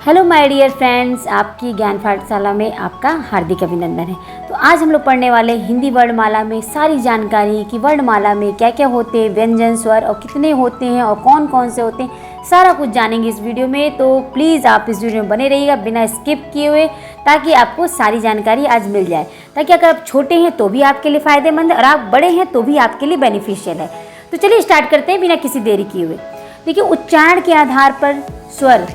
Hello my dear friends, आपकी ज्ञान पाठशाला में आपका हार्दिक अभिनंदन है। तो आज हम लोग पढ़ने वाले हिंदी वर्णमाला में सारी जानकारी कि वर्णमाला में क्या क्या होते हैं, व्यंजन स्वर और कितने होते हैं और कौन कौन से होते हैं, सारा कुछ जानेंगे इस वीडियो में। तो प्लीज़ आप इस वीडियो में बने रहिएगा बिना स्किप किए हुए, ताकि आपको सारी जानकारी आज मिल जाए। ताकि अगर आप छोटे हैं तो भी आपके लिए फ़ायदेमंद है और आप बड़े हैं तो भी आपके लिए बेनिफिशियल है। तो चलिए स्टार्ट करते हैं बिना किसी देरी किए हुए। देखिए, उच्चारण के आधार पर स्वर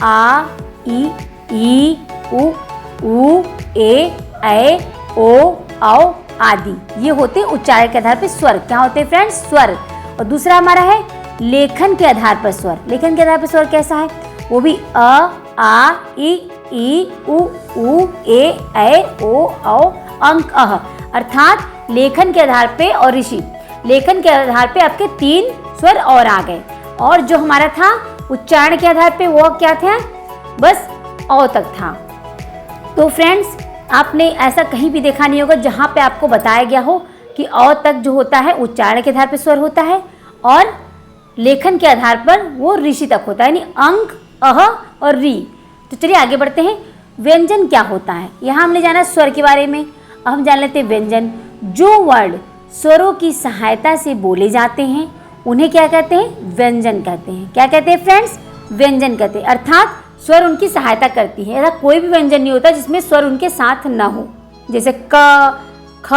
आ, ई, उ, ए, ओ, औ आदि ये होते हैं उच्चारण के आधार पर स्वर। क्या होते हैं फ्रेंड्स? स्वर। और दूसरा हमारा है लेखन के आधार पर स्वर। लेखन के आधार पर स्वर कैसा है? वो भी आ, ई, उ, ए, ओ, औ, अंक अह। अर्थात लेखन के आधार पे और ऋषि, लेखन के आधार पे आपके 3 स्वर और आ गए। और जो हमारा था उच्चारण के आधार पे वो क्या था? बस औ तक था। तो फ्रेंड्स, आपने ऐसा कहीं भी देखा नहीं होगा जहाँ पे आपको बताया गया हो कि औ तक जो होता है उच्चारण के आधार पर स्वर होता है और लेखन के आधार पर वो ऋषि तक होता है, यानी अंक, अह और री। तो चलिए आगे बढ़ते हैं। व्यंजन क्या होता है? यहाँ हमने जाना स्वर के बारे में। अब हम जान लेते हैं व्यंजन। जो वर्ड स्वरों की सहायता से बोले जाते हैं उन्हें क्या कहते हैं? व्यंजन कहते हैं। क्या कहते हैं फ्रेंड्स? व्यंजन कहते हैं। अर्थात स्वर उनकी सहायता करती है। ऐसा कोई भी व्यंजन नहीं होता जिसमें स्वर उनके साथ ना हो। जैसे क, ख,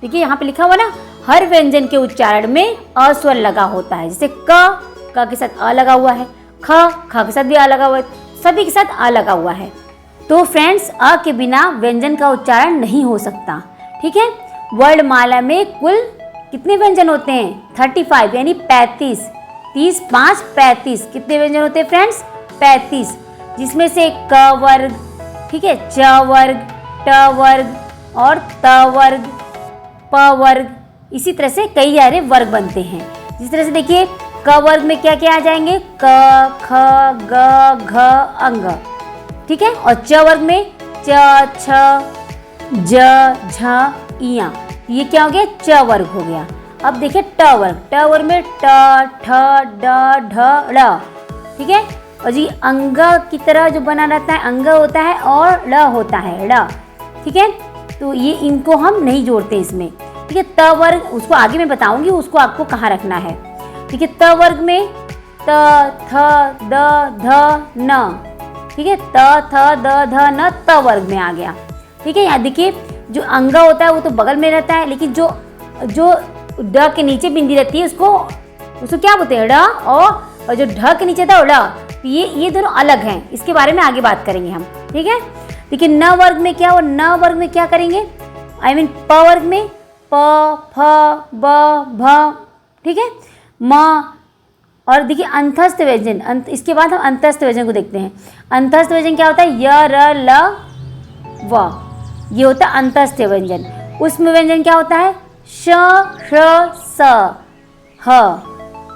देखिए यहाँ पे लिखा हुआ ना, हर व्यंजन के उच्चारण में अ स्वर लगा होता है। जैसे क के साथ अ लगा हुआ है, ख के साथ भी अ लगा हुआ है, सभी के साथ अ लगा हुआ है। तो फ्रेंड्स, अ के बिना व्यंजन का उच्चारण नहीं हो सकता। ठीक है। वर्णमाला में कुल कितने व्यंजन होते हैं? 35, यानी 35। 30, 5, 35 कितने व्यंजन होते हैं फ्रेंड्स? 35, जिसमें से क वर्ग, ठीक है, च वर्ग, ट वर्ग और त वर्ग, प वर्ग, इसी तरह से कई सारे वर्ग बनते हैं। जिस तरह से देखिए, क वर्ग में क्या क्या आ जाएंगे? क, ख, ग, घ, अंग, ठीक है। और च वर्ग में च, छ, ज, झ, इया, ये क्या हो गया? च वर्ग हो गया। अब देखिए ट वर्ग। ट वर्ग में ट, ठ, ड, ढ, ड़, ठीक है। और जी अंग की तरह जो बना रहता है, अंग होता है और ड़ होता है, ड़, ठीक है। तो ये इनको हम नहीं जोड़ते इसमें, ठीक है। त वर्ग उसको आगे मैं बताऊंगी, उसको आपको कहाँ रखना है, ठीक है। त वर्ग में त, थ, द, ध, न, ठीक है। त, थ, द, ध, न त वर्ग में आ गया, ठीक है। यहाँ देखिए, जो अंग होता है वो तो बगल में रहता है, लेकिन जो ड के नीचे बिंदी रहती है उसको क्या बोलते हैं? ड़। और जो ढ के नीचे था ड़, तो ये दोनों अलग हैं। इसके बारे में आगे बात करेंगे हम, ठीक है। देखिए न वर्ग में क्या हो? न वर्ग में क्या करेंगे? प वर्ग में प, फ, ब, भ, ठीक है, म। और देखिए अंतस्थ व्यंजन, इसके बाद हम अंतस्थ व्यंजन को देखते हैं। अंतस्थ व्यंजन क्या होता है? य, र, ल, व, ये होता है अंतस्थ व्यंजन। उष्म व्यंजन क्या होता है? श, श, स, ह,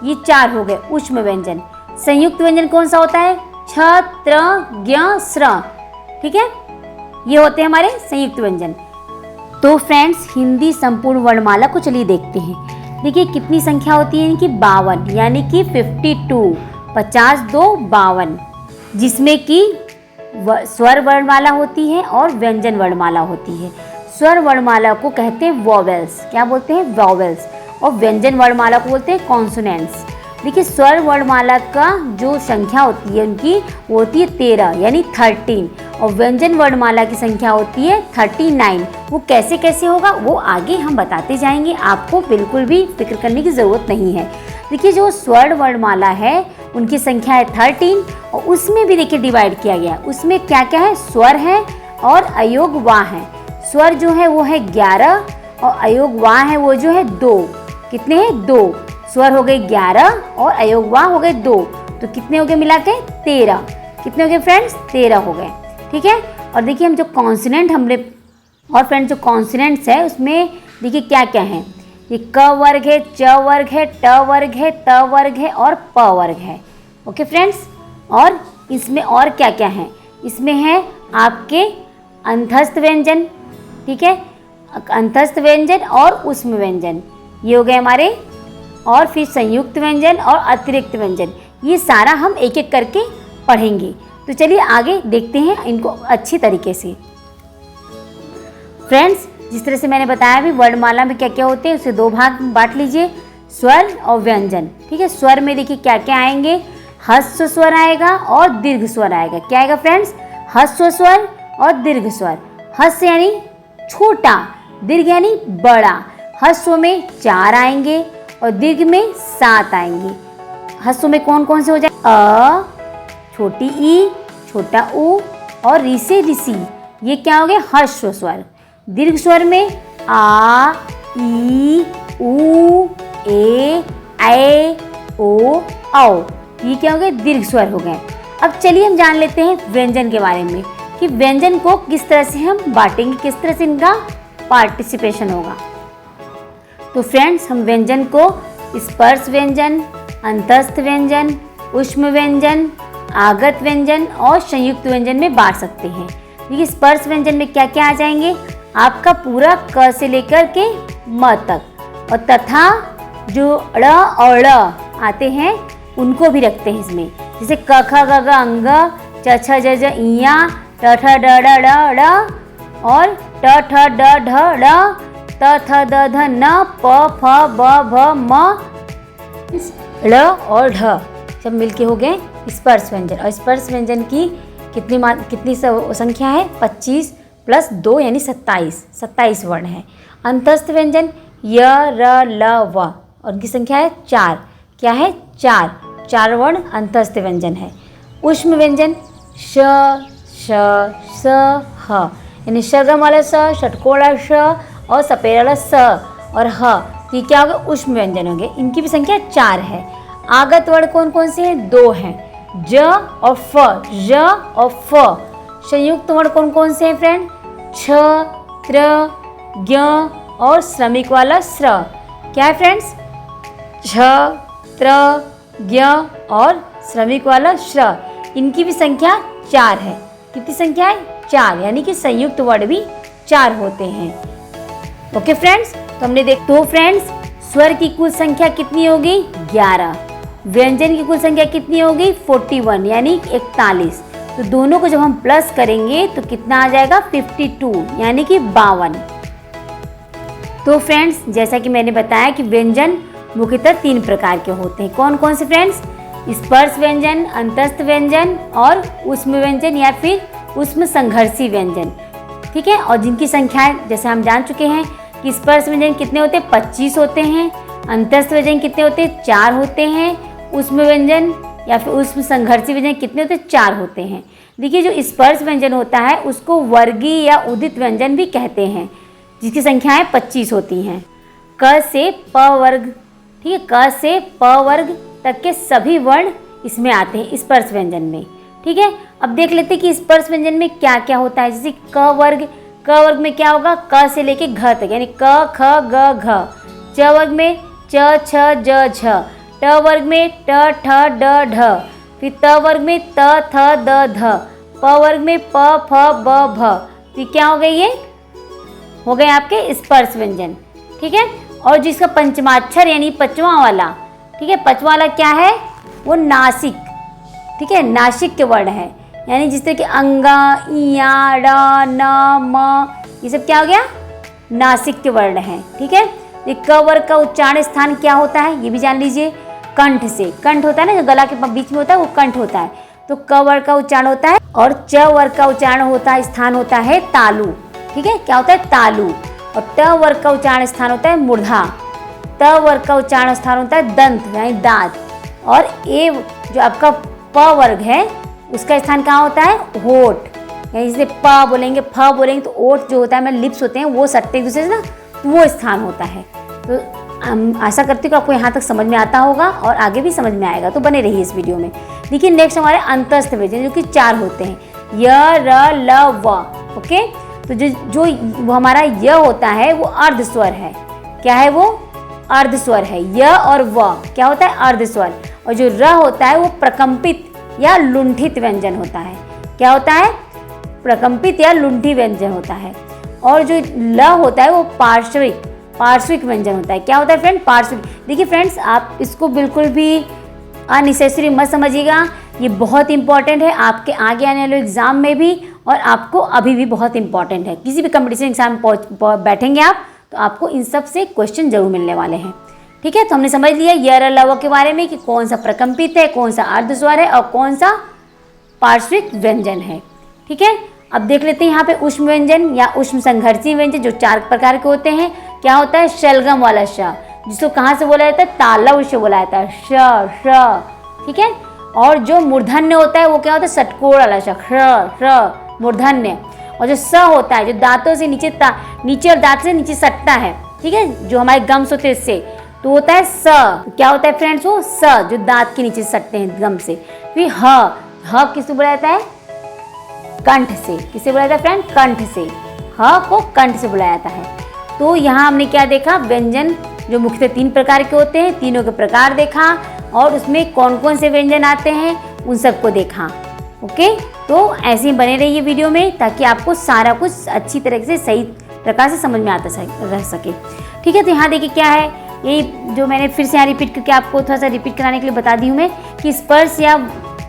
ये 4 हो गए उष्म व्यंजन। संयुक्त व्यंजन कौन सा होता है? छ, त्र, ज्ञ, स्र, ठीक है, ये होते हैं हमारे संयुक्त व्यंजन। तो फ्रेंड्स, हिंदी संपूर्ण वर्णमाला को चलिए देखते हैं। देखिए कितनी संख्या होती है इनकी? 52, यानी कि 52, 50, 2, 52, जिसमें कि स्वर वर्णमाला होती है और व्यंजन वर्णमाला होती है। स्वर वर्णमाला को कहते हैं वॉवेल्स। क्या बोलते हैं? वॉवेल्स। और व्यंजन वर्णमाला को बोलते हैं कॉन्सोनेंट्स। देखिए, स्वर वर्णमाला का जो संख्या होती है उनकी, वो होती है 13, यानी 13। और व्यंजन वर्णमाला की संख्या होती है 39। वो कैसे कैसे होगा वो आगे हम बताते जाएंगे, आपको बिल्कुल भी फिक्र करने की ज़रूरत नहीं है। देखिए, जो स्वर वर्णमाला है उनकी संख्या है 13, और उसमें भी देखिए डिवाइड किया गया। उसमें क्या क्या है? स्वर है और अयोग वा है। स्वर जो है वो है 11 और अयोग वा है वो जो है 2। कितने हैं? 2। स्वर हो गए 11 और अयोग वा हो गए 2, तो कितने हो गए मिला के? 13। कितने हो गए फ्रेंड्स? 13 हो गए, ठीक है। और देखिए हम जो कॉन्सोनेंट हमने, और फ्रेंड्स जो कॉन्सोनेंट्स है उसमें देखिए क्या क्या है? ये क वर्ग है, च वर्ग है, ट वर्ग है, त वर्ग है और प वर्ग है। ओके फ्रेंड्स, और इसमें और क्या क्या है? इसमें है आपके अंतस्थ व्यंजन, ठीक है, अंतस्थ व्यंजन और उष्म व्यंजन, ये हो गए हमारे। और फिर संयुक्त व्यंजन और अतिरिक्त व्यंजन, ये सारा हम एक एक करके पढ़ेंगे। तो चलिए आगे देखते हैं इनको अच्छी तरीके से। फ्रेंड्स, जिस तरह से मैंने बताया भी वर्णमाला में क्या क्या होते हैं उसे दो भाग बांट लीजिए, स्वर और व्यंजन। ठीक है, स्वर में देखिए क्या क्या आएंगे, ह्रस्व स्वर आएगा और दीर्घ स्वर आएगा। क्या आएगा फ्रेंड्स, ह्रस्व स्वर और दीर्घ स्वर। ह्रस्व यानी छोटा, दीर्घ यानी बड़ा। ह्रस्व में 4 आएंगे और दीर्घ में 7 आएंगे। ह्रस्व में कौन कौन से हो जाए, अ, छोटी ई, छोटा ऊ और री से ऋषि, ये क्या हो गए ह्रस्व स्वर। दीर्घ स्वर में आ, ई, ऊ, ए, ऐ, ओ, औ, ये क्या हो गए दीर्घ स्वर हो गए। अब चलिए हम जान लेते हैं व्यंजन के बारे में कि व्यंजन को किस तरह से हम बांटेंगे, किस तरह से इनका पार्टिसिपेशन होगा। तो फ्रेंड्स, हम व्यंजन को स्पर्श व्यंजन, अंतस्थ व्यंजन, ऊष्म व्यंजन, आगत व्यंजन और संयुक्त व्यंजन में बांट सकते हैं। देखिए स्पर्श व्यंजन में क्या क्या आ जाएंगे, आपका पूरा क से लेकर के म तक, और तथा जो ड़ और ड़ आते हैं उनको भी रखते हैं इसमें, जैसे क ख ग घ अंग, च छ ज ज इया, ट ठ ड ड ड़ ड़ और ट ठ ड ढ ड़, त थ द ध न, प फ ब भ म, ड़ और ढ सब मिलके हो गए स्पर्श व्यंजन। और स्पर्श व्यंजन की कितनी संख्या है, 25 + 2 यानी 27 वर्ण है। अंतस्थ व्यंजन य, र, ल, व और उनकी संख्या है 4। क्या है, 4 वर्ण अंतस्थ व्यंजन है। ऊष्म व्यंजन श, श, स, ह यानी शगम वाला स, षटकोण वाला श और सपेरा वाला स और ह, ये क्या हो गए ऊष्म व्यंजन हो गए। इनकी भी संख्या 4 है। आगत वर्ण कौन कौन से हैं, 2 हैं, ज और फ, ज और फ। संयुक्त वर्ण कौन कौन से हैं फ्रेंड, छ, त्र, ज्ञ और श्रमिक वाला स्र। क्या है फ्रेंड्स, छ, त्र, ज्ञ और श्रमिक वाला श्र। इनकी भी संख्या 4 है। कितनी संख्या है, 4, यानी कि संयुक्त वर्ण भी 4 होते हैं। ओके फ्रेंड्स, तो हमने तो फ्रेंड्स स्वर की कुल संख्या कितनी होगी, 11। व्यंजन की कुल संख्या कितनी होगी, 41 यानी 41। तो दोनों को जब हम प्लस करेंगे तो कितना आ जाएगा, 52 यानी कि 52। तो फ्रेंड्स, जैसा कि मैंने बताया कि व्यंजन मुख्यतः 3 प्रकार के होते हैं। कौन कौन से फ्रेंड्स, स्पर्श व्यंजन, अंतस्थ व्यंजन और ऊष्म व्यंजन या फिर ऊष्म संघर्षी व्यंजन। ठीक है, और जिनकी संख्याएं जैसे हम जान चुके हैं कि स्पर्श व्यंजन कितने होते हैं, 25 होते हैं। अंतस्थ व्यंजन कितने होते हैं, 4 होते हैं। ऊष्म व्यंजन या फिर ऊष्म संघर्षी व्यंजन कितने होते हैं, 4 होते हैं। देखिए जो स्पर्श व्यंजन होता है उसको वर्गीय या उदित व्यंजन भी कहते हैं, जिसकी संख्याएं 25 होती हैं। क से प वर्ग, ठीक है, क से प वर्ग तक के सभी वर्ण इसमें आते हैं स्पर्श व्यंजन में। ठीक है, अब देख लेते हैं कि स्पर्श व्यंजन में क्या क्या होता है। जैसे क वर्ग में क्या होगा, क से लेके घ तक यानी क, ख, ग, घ। च वर्ग में च, छ, ज, झ। ट वर्ग में ट, ठ, ड, ढ। फिर त वर्ग में त, थ, द, ध। प वर्ग में प, फ, ब, भ। तो क्या हो गए, ये हो गए आपके स्पर्श व्यंजन। ठीक है, और जिसका पंचमाक्षर यानी 5वां वाला, ठीक है, 5वां वाला क्या है, वो नासिक। ठीक है, नासिक के वर्ण है, यानी जिस तरह के अंगा, इया, ड़, न, म, ये सब क्या हो गया, नासिक के वर्ण है। ठीक है, क वर्ग का उच्चारण स्थान क्या होता है ये भी जान लीजिए, कंठ से। कंठ होता है ना, जो गला के बीच में होता है वो कंठ होता है। तो क वर्ग का उच्चारण होता है, और च वर्ग का उच्चारण होता है, स्थान होता है तालु। ठीक है, क्या होता है, तालु। और ट वर्ग का उच्चारण स्थान होता है मूर्धा। त वर्ग का उच्चारण स्थान होता है दंत यानी दांत। और ए जो आपका प वर्ग है उसका स्थान कहाँ होता है, होठ। यानी जैसे प बोलेंगे, फ बोलेंगे तो ओठ जो होता है, हमारे लिप्स होते हैं वो सटते एक दूसरे से ना, तो वो स्थान होता है। तो आशा करती हूँ कि आपको यहाँ तक समझ में आता होगा और आगे भी समझ में आएगा, तो बने रहिए इस वीडियो में। देखिए नेक्स्ट हमारे अंतस्थ व्यंजन जो कि 4 होते हैं, य, र, ल, व। ओके, तो जो वो हमारा य होता है वो अर्ध स्वर है। क्या है वो, अर्ध स्वर है। य और व क्या होता है, अर्ध स्वर। और जो र होता है वो प्रकंपित या लुंठित व्यंजन होता है। क्या होता है, प्रकंपित या लुंठी व्यंजन होता है। और जो ल होता है वो पार्श्विक व्यंजन होता है। क्या होता है फ्रेंड, पार्श्विक। देखिए फ्रेंड्स, आप इसको बिल्कुल भी अननेसेसरी मत समझिएगा ये बहुत इंपॉर्टेंट है आपके आगे आने वाले एग्ज़ाम में भी, और आपको अभी भी बहुत इंपॉर्टेंट है। किसी भी कंपटीशन एग्जाम में बैठेंगे आप तो आपको इन सब से क्वेश्चन जरूर मिलने वाले हैं। ठीक है, तो हमने समझ लिया यर और लव के बारे में कि कौन सा प्रकम्पित है, कौन सा अर्धस्वर है और कौन सा पार्श्विक व्यंजन है। ठीक है, अब देख लेते हैं यहाँ पे उष्म व्यंजन या उष्म संघर्षी व्यंजन जो 4 प्रकार के होते हैं। क्या होता है? शलगम वाला श, जिसको कहाँ से बोला जाता है? तालव से बोला जाता है, श। ठीक है, और जो मूर्धन्य होता है वो क्या होता है? षटकोण वाला श, ह्र मूर्धन्य। और जो स होता है जो दांतों से नीचे नीचे और दांत से नीचे सटता है, ठीक है, जो हमारे गम्स होते हैं इससे, तो होता है स। क्या होता है फ्रेंड्स? वो स जो दांत के नीचे सटते हैं गम से। फिर ह किससे बोला जाता है? कंठ से। किससे बोला जाता है फ्रेंड? कंठ से। ह को कंठ से बुलाया जाता है। तो यहाँ हमने क्या देखा? व्यंजन जो मुख्यतः 3 प्रकार के होते हैं, तीनों के प्रकार देखा और उसमें कौन कौन से व्यंजन आते हैं उन सबको देखा। ओके, तो ऐसे ही बने रहिए वीडियो में ताकि आपको सारा कुछ अच्छी तरह से सही प्रकार से समझ में आता रह सके। ठीक है, तो यहाँ देखिए क्या है, यही जो मैंने फिर से यहाँ रिपीट करके आपको थोड़ा सा रिपीट कराने के लिए बता दी हूँ मैं कि स्पर्श या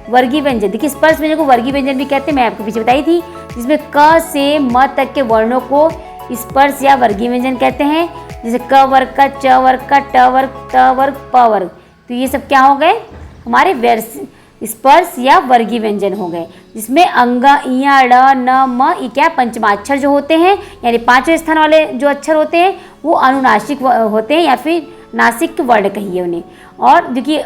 वर्गीय व्यंजन। देखिए स्पर्श व्यंजन को वर्गीय व्यंजन भी कहते हैं, मैं आपको पीछे बताई थी, जिसमें क से म तक के वर्णों को स्पर्श या वर्गीय व्यंजन कहते हैं। जैसे क वर्ग का, च वर्ग का, ट वर्ग, त वर्ग, प वर्ग, तो ये सब क्या हो गए? हमारे स्पर्श या वर्गीय व्यंजन हो गए, जिसमें अंग, इया, ड़, न, म, ई क्या पंचमाक्षर जो होते हैं, यानी 5वें स्थान वाले जो अक्षर होते हैं वो अनुनासिक होते हैं या फिर नासिक वर्ण कहिए उन्हें। और देखिए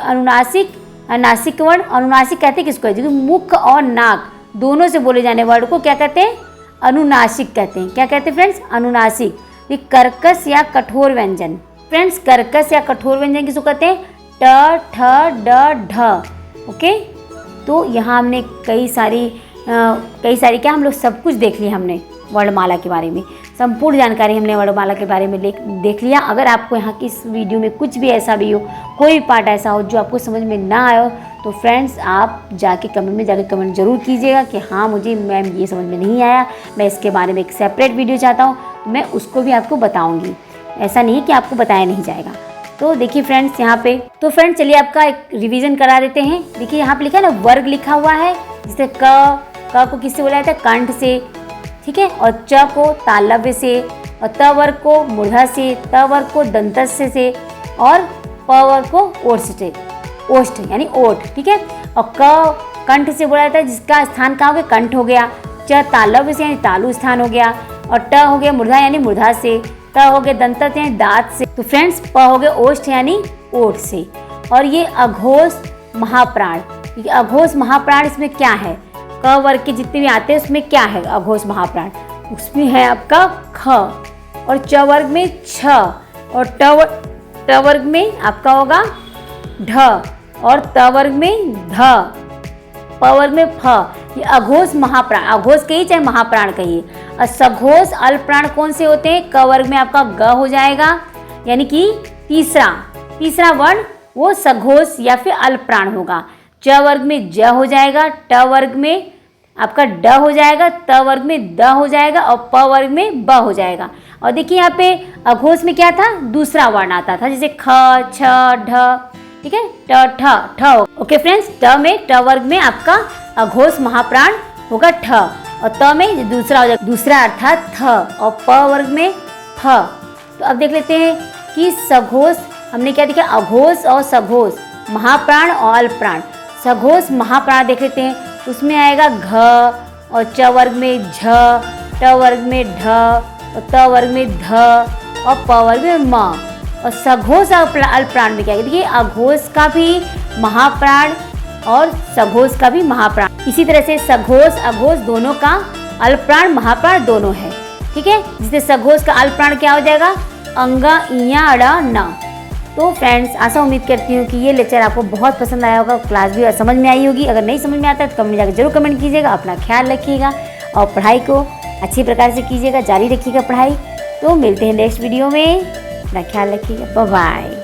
नासिक वर्ण, अनुनासिक कहते हैं किसको? जो मुख और नाक दोनों से बोले जाने वर्ड को क्या कहते हैं? अनुनासिक कहते हैं। क्या कहते हैं फ्रेंड्स? अनुनासिक। ये कर्कश या कठोर व्यंजन। फ्रेंड्स कर्कश या कठोर व्यंजन किसको कहते हैं? ट, ठ, ड, ढ। ओके, तो यहाँ हमने कई सारी क्या हम लोग सब कुछ देख लिया हमने वर्णमाला के बारे में, संपूर्ण जानकारी हमने वर्णमाला के बारे में देख लिया। अगर आपको यहाँ की इस वीडियो में कुछ भी ऐसा भी हो, कोई भी पार्ट ऐसा हो जो आपको समझ में ना आया हो, तो फ्रेंड्स आप जाके कमेंट में जाके कमेंट जरूर कीजिएगा कि हाँ मुझे मैम ये समझ में नहीं आया, मैं इसके बारे में एक सेपरेट वीडियो चाहता हूँ, तो मैं उसको भी आपको बताऊँगी। ऐसा नहीं कि आपको बताया नहीं जाएगा। तो देखिए फ्रेंड्स यहाँ पे, तो फ्रेंड्स चलिए आपका एक रिवीजन करा देते हैं। देखिए यहाँ पे लिखा है ना वर्ग लिखा हुआ है, जिससे क को किससे बोला जाता है? कंठ से। ठीक है, और च को तालव्य से, और त वर्ग को मूर्धा से, त वर्ग को दंतस्य से, और प वर्ग को ओष्ठ यानी ओठ। ठीक है, और क कंठ से बोला जाता है, जिसका स्थान कहाँ हो गया? कंठ हो गया। च तालव्य से यानी तालु स्थान हो गया, और ट हो गया मूर्धा यानी मूर्धा से, त हो गया दंतस्य यानी दांत से, तो फ्रेंड्स प हो गया ओष्ठ यानी ओठ से। और ये अघोष महाप्राण, अघोष महाप्राण इसमें क्या है? क वर्ग के जितने भी आते हैं उसमें क्या है? अघोष महाप्राण उसमें है आपका ख, और च वर्ग में छ, और ट वर्ग में आपका होगा ढ, और त वर्ग में ध, प वर्ग में फ। ये अघोष महाप्राण, अघोष कहिए चाहे महाप्राण कहिए। और सघोष अल्पप्राण कौन से होते हैं? क वर्ग में आपका ग हो जाएगा, यानी कि तीसरा वर्ण वो सघोष या फिर अल्पप्राण होगा। च वर्ग में ज हो जाएगा, ट वर्ग में आपका ड हो जाएगा, त वर्ग में द हो जाएगा, और प वर्ग में ब हो जाएगा। और देखिए यहाँ पे अघोष में क्या था? दूसरा वर्ण आता था, जैसे ख, छ, ढ। ठीक है, ट, ठ, ठ। ओके फ्रेंड्स, ट वर्ग में आपका अघोष महाप्राण होगा ठ, और त में दूसरा हो जाएगा, दूसरा अर्थात थ, और प वर्ग में थ। तो अब देख लेते हैं कि सघोष हमने क्या देखा? अघोष और सघोष, महाप्राण और अल्पप्राण। सघोष महाप्राण देख लेते हैं, उसमें आएगा घ, और च वर्ग में झ, ट वर्ग में ढ, और त वर्ग में ध, और प वर्ग में म। और सघोष अल्पप्राण में क्या है? देखिए अघोष का भी महाप्राण और सघोष का भी महाप्राण। इसी तरह से सघोष अघोष दोनों का अल्पप्राण महाप्राण दोनों है। ठीक है, जिससे सघोष का अल्पप्राण क्या हो जाएगा? अंग, इया, ड़, न। तो फ्रेंड्स आशा उम्मीद करती हूँ कि ये लेक्चर आपको बहुत पसंद आया होगा, क्लास भी समझ में आई होगी। अगर नहीं समझ में आता है तो कमेंट में जाकर जरूर कमेंट कीजिएगा। अपना ख्याल रखिएगा और पढ़ाई को अच्छी प्रकार से कीजिएगा, जारी रखिएगा पढ़ाई। तो मिलते हैं नेक्स्ट वीडियो में, अपना ख्याल रखिएगा, बाय बाय।